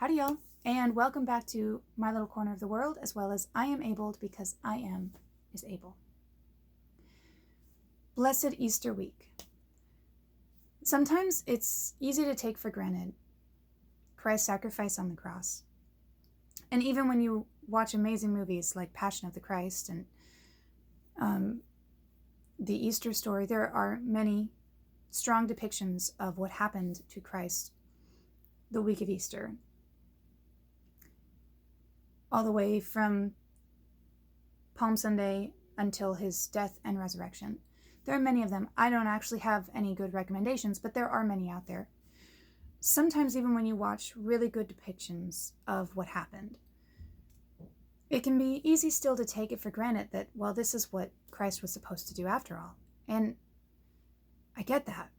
Howdy, y'all, and welcome back to my little corner of the world, as well as I am abled because I am is able. Blessed Easter week. Sometimes it's easy to take for granted Christ's sacrifice on the cross. And even when you watch amazing movies like Passion of the Christ and the Easter story, there are many strong depictions of what happened to Christ the week of Easter. All the way from Palm Sunday until his death and resurrection. There are many of them. I don't actually have any good recommendations, but there are many out there. Sometimes even when you watch really good depictions of what happened, it can be easy still to take it for granted that, well, this is what Christ was supposed to do after all. And I get that.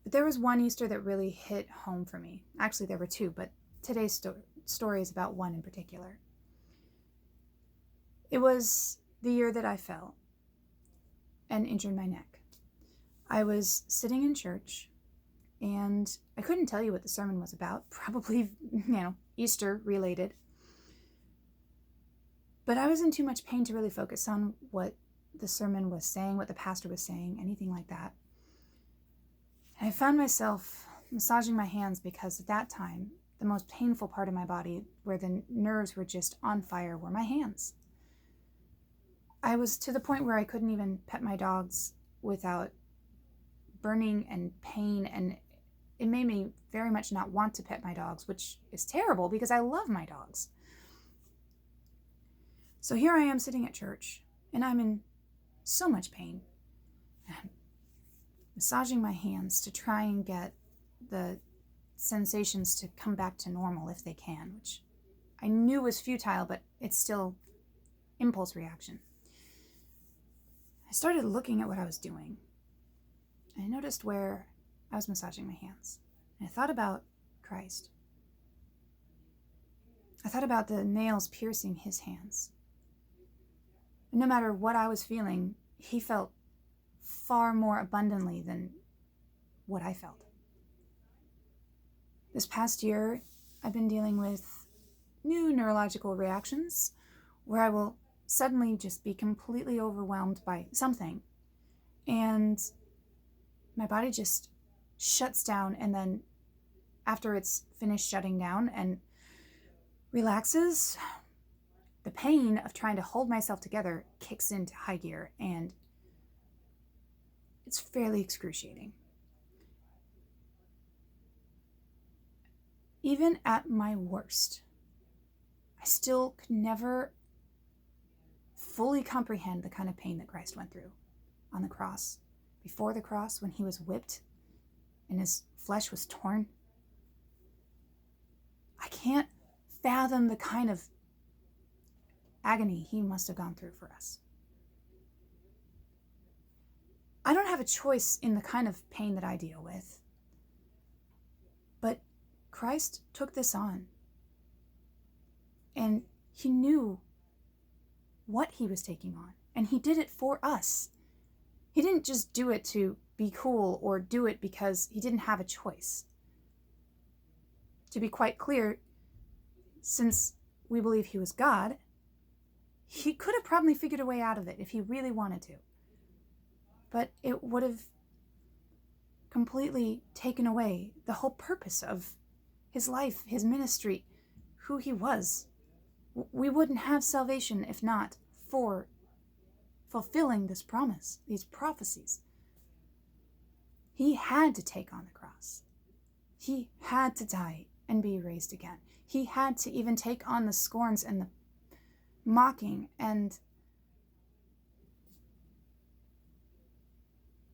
But there was one Easter that really hit home for me. Actually, there were two, but today's story is about one in particular. It was the year that I fell and injured my neck. I was sitting in church, and I couldn't tell you what the sermon was about, probably, Easter related. But I was in too much pain to really focus on what the sermon was saying, what the pastor was saying, anything like that. And I found myself massaging my hands because at that time, the most painful part of my body, where the nerves were just on fire, were my hands. I was to the point where I couldn't even pet my dogs without burning and pain, and it made me very much not want to pet my dogs, which is terrible because I love my dogs. So here I am sitting at church, and I'm in so much pain. I'm massaging my hands to try and get the sensations to come back to normal if they can, which I knew was futile, but it's still impulse reaction. I started looking at what I was doing. I noticed where I was massaging my hands. And I thought about Christ. I thought about the nails piercing his hands. And no matter what I was feeling, he felt far more abundantly than what I felt. This past year, I've been dealing with new neurological reactions where I will suddenly just be completely overwhelmed by something. And my body just shuts down, and then after it's finished shutting down and relaxes, the pain of trying to hold myself together kicks into high gear, and it's fairly excruciating. Even at my worst, I still could never fully comprehend the kind of pain that Christ went through on the cross, before the cross when he was whipped and his flesh was torn. I can't fathom the kind of agony he must have gone through for us. I don't have a choice in the kind of pain that I deal with, but Christ took this on, and he knew what he was taking on, and he did it for us. He didn't just do it to be cool or do it because he didn't have a choice. To be quite clear, since we believe he was God, he could have probably figured a way out of it if he really wanted to. But it would have completely taken away the whole purpose of his life, his ministry, who he was. We wouldn't have salvation if not for fulfilling this promise, these prophecies. He had to take on the cross. He had to die and be raised again. He had to even take on the scorns and the mocking and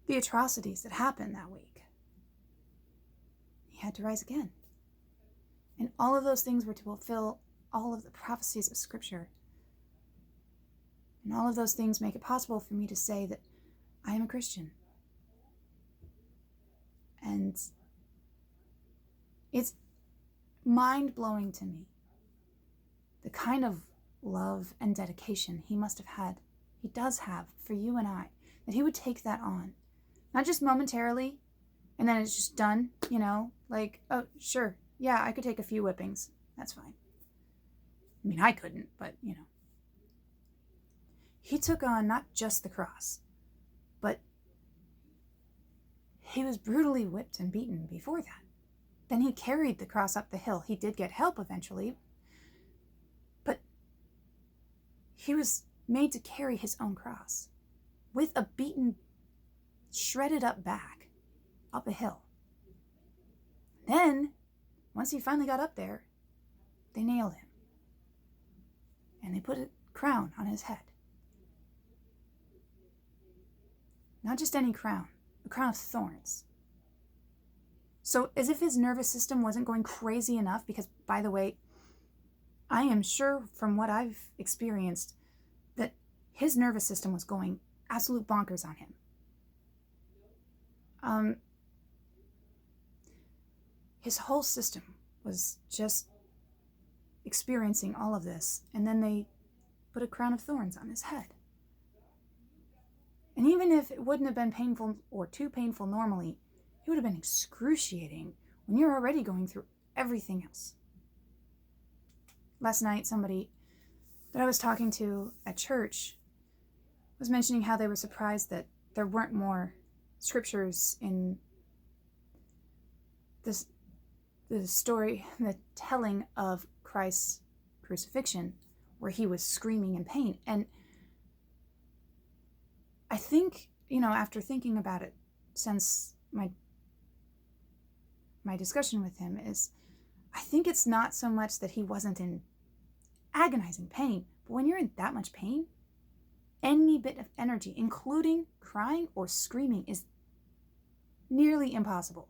the atrocities that happened that week. He had to rise again. And all of those things were to fulfill all of the prophecies of Scripture. And all of those things make it possible for me to say that I am a Christian. And it's mind-blowing to me the kind of love and dedication he must have had, he does have for you and I, that he would take that on. Not just momentarily, and then it's just done, like, oh, sure, yeah, I could take a few whippings. That's fine. I mean, I couldn't, but, He took on not just the cross, but he was brutally whipped and beaten before that. Then he carried the cross up the hill. He did get help eventually, but he was made to carry his own cross with a beaten, shredded up back up a hill. Then, once he finally got up there, they nailed him. And they put a crown on his head. Not just any crown, a crown of thorns. So as if his nervous system wasn't going crazy enough, because, by the way, I am sure from what I've experienced that his nervous system was going absolute bonkers on him. His whole system was just experiencing all of this, and then they put a crown of thorns on his head. And even if it wouldn't have been painful or too painful normally, it would have been excruciating when you're already going through everything else. Last night, somebody that I was talking to at church was mentioning how they were surprised that there weren't more scriptures in the story, the telling of Christ's crucifixion, where he was screaming in pain. And I think, after thinking about it since my discussion with him, is I think it's not so much that he wasn't in agonizing pain, but when you're in that much pain, any bit of energy, including crying or screaming, is nearly impossible.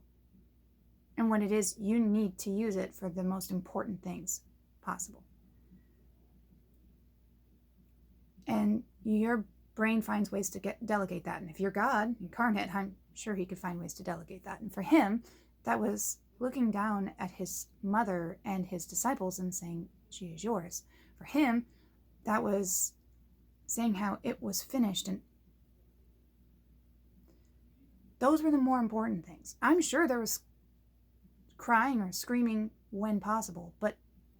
And when it is, you need to use it for the most important things possible. And your brain finds ways to delegate that. And if you're God incarnate, I'm sure he could find ways to delegate that. And for him, that was looking down at his mother and his disciples and saying, "She is yours." For him, that was saying how it was finished. And those were the more important things. I'm sure there was crying or screaming when possible, but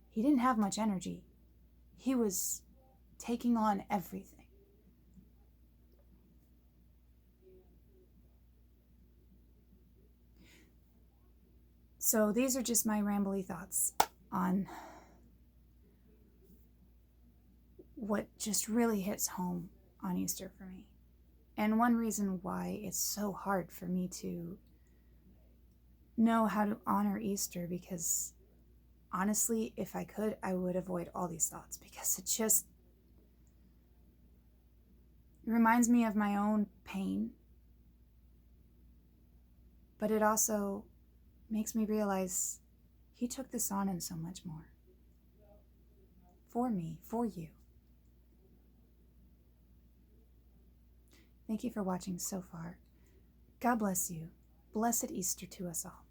he didn't have much energy. He was taking on everything. So these are just my rambly thoughts on what just really hits home on Easter for me. And one reason why it's so hard for me to know how to honor Easter, because honestly, if I could, I would avoid all these thoughts, because it reminds me of my own pain, but it also makes me realize he took this on and so much more. For me, for you. Thank you for watching so far. God bless you. Blessed Easter to us all.